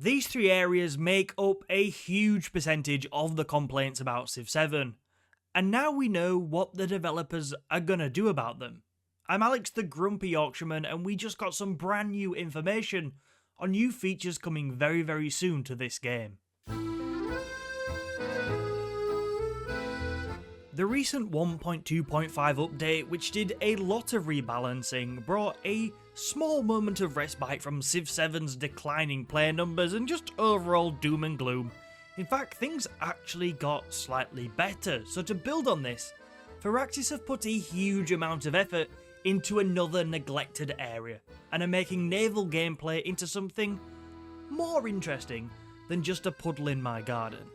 These three areas make up a huge percentage of the complaints about Civ 7, and now we know what the developers are gonna do about them. I'm Alex the Grumpy Yorkshireman, and we just got some brand new information on new features coming very soon to this game. The recent 1.2.5 update, which did a lot of rebalancing, brought a small moment of respite from Civ 7's declining player numbers and just overall doom and gloom. In fact, things actually got slightly better, so to build on this, Firaxis have put a huge amount of effort into another neglected area, and are making naval gameplay into something more interesting than just a puddle in my garden.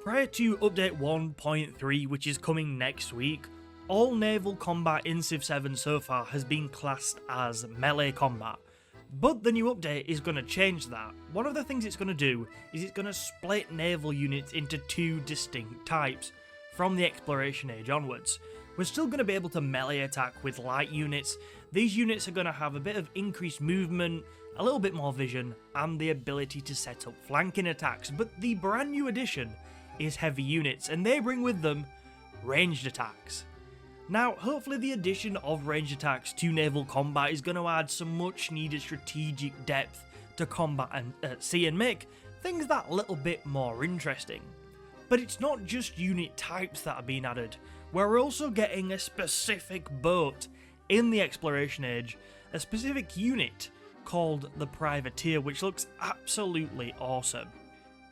Prior to update 1.3, which is coming next week, all naval combat in Civ 7 so far has been classed as melee combat, but the new update is going to change that. One of the things it's going to do is it's going to split naval units into two distinct types from the exploration age onwards. We're still going to be able to melee attack with light units. These units are going to have a bit of increased movement, a little bit more vision, and the ability to set up flanking attacks, but the brand new addition is heavy units, and they bring with them ranged attacks. Now, hopefully the addition of ranged attacks to naval combat is going to add some much needed strategic depth to combat and sea and make things that little bit more interesting. But it's not just unit types that are being added, we're also getting a specific boat in the exploration age, a specific unit called the Privateer, which looks absolutely awesome.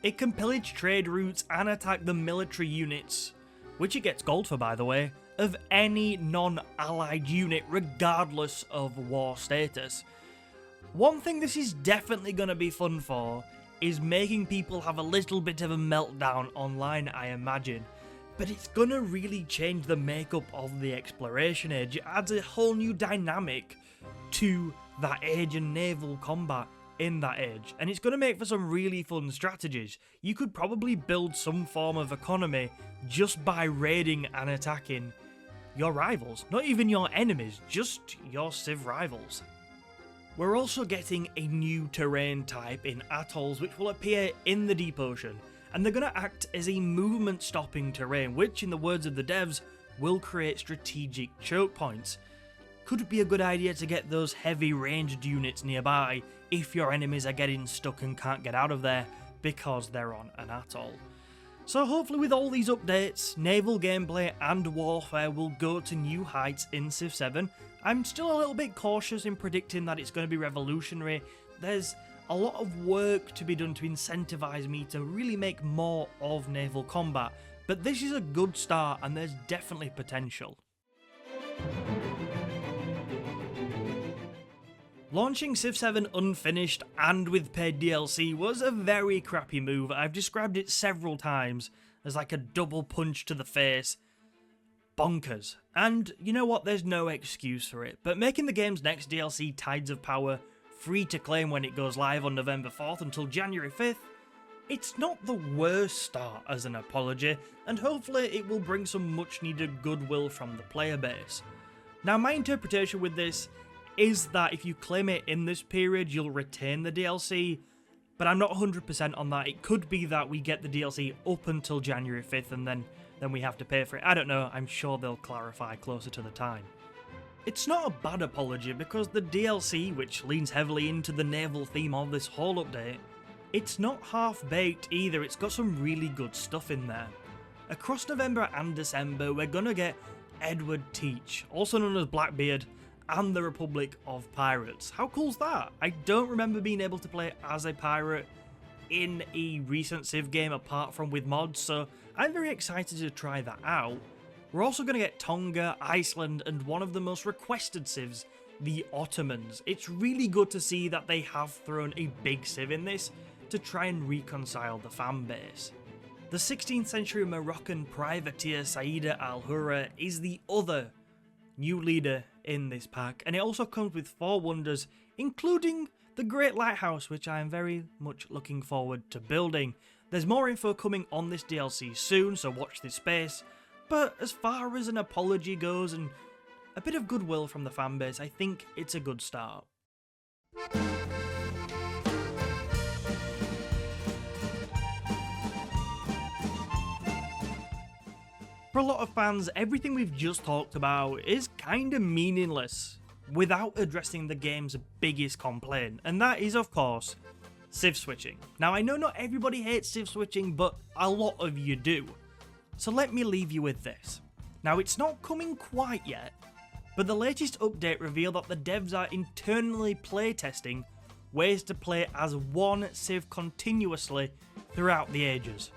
It can pillage trade routes and attack the military units, which it gets gold for by the way, of any non-allied unit regardless of war status. One thing this is definitely going to be fun for is making people have a little bit of a meltdown online, I imagine. But it's going to really change the makeup of the exploration age. It adds a whole new dynamic to that age and naval combat in that age, and it's going to make for some really fun strategies. You could probably build some form of economy just by raiding and attacking your rivals, not even your enemies, just your Civ rivals. We're also getting a new terrain type in atolls which will appear in the deep ocean, and they're going to act as a movement stopping terrain, which in the words of the devs will create strategic choke points. Could be a good idea to get those heavy ranged units nearby if your enemies are getting stuck and can't get out of there because they're on an atoll. So hopefully with all these updates, naval gameplay and warfare will go to new heights in Civ 7. I'm still a little bit cautious in predicting that it's going to be revolutionary. There's a lot of work to be done to incentivize me to really make more of naval combat, but this is a good start and there's definitely potential. Launching Civ 7 unfinished and with paid DLC was a very crappy move. I've described it several times as like a double punch to the face. Bonkers. And you know what, there's no excuse for it, but making the game's next DLC, Tides of Power, free to claim when it goes live on November 4th until January 5th, it's not the worst start as an apology, and hopefully it will bring some much needed goodwill from the player base. Now my interpretation with this is that if you claim it in this period, you'll retain the DLC, but I'm not 100% on that. It could be that we get the DLC up until January 5th and then we have to pay for it. I don't know, I'm sure they'll clarify closer to the time. It's not a bad apology because the DLC, which leans heavily into the naval theme of this whole update, it's not half-baked either, it's got some really good stuff in there. Across November and December, we're gonna get Edward Teach, also known as Blackbeard, and the Republic of Pirates. How cool's that? I don't remember being able to play as a pirate in a recent Civ game apart from with mods, so I'm very excited to try that out. We're also going to get Tonga, Iceland, and one of the most requested Civs, the Ottomans. It's really good to see that they have thrown a big Civ in this to try and reconcile the fan base. The 16th century Moroccan privateer Saida al-Hurra is the other new leader in this pack, and it also comes with 4 wonders, including the Great Lighthouse, which I am very much looking forward to building. There's more info coming on this DLC soon, so watch this space, but as far as an apology goes and a bit of goodwill from the fanbase, I think it's a good start. For a lot of fans, everything we've just talked about is kinda meaningless without addressing the game's biggest complaint, and that is, of course, civ switching. Now, I know not everybody hates civ switching, but a lot of you do. So let me leave you with this. Now, it's not coming quite yet, but the latest update revealed that the devs are internally playtesting ways to play as one civ continuously throughout the ages.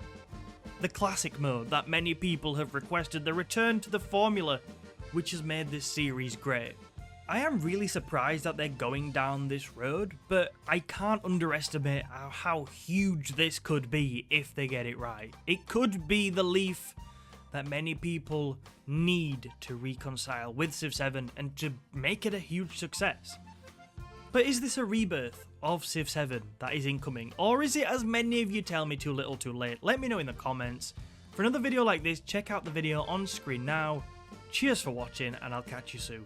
The classic mode that many people have requested the return to the formula, which has made this series great. I am really surprised that they're going down this road, but I can't underestimate how huge this could be if they get it right. It could be the leaf that many people need to reconcile with Civ 7 and to make it a huge success. But is this a rebirth of Civ 7 that is incoming, or is it, as many of you tell me, too little too late? Let me know in the comments. For another video like this, check out the video on screen now. Cheers for watching, and I'll catch you soon.